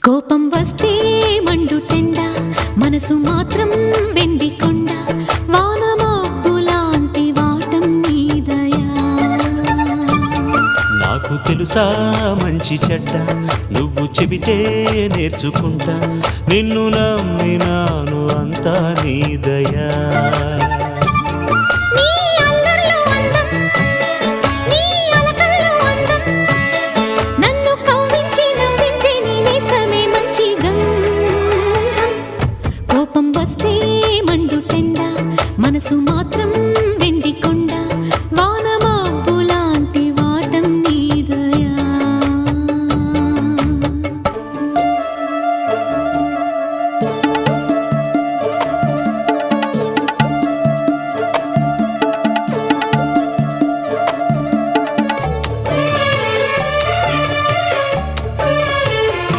కోపం వస్తే మండుటెండ, మనసు మాత్రం వెండి కొండ, వానమబ్బు లాంటి వాటం నీ దయా. నాకు తెలుసా మంచి చెడ్డ, నువ్వు చెబితే నేర్చుకుంటా, నిన్ను నమ్మినాను అంతా నీ దయా.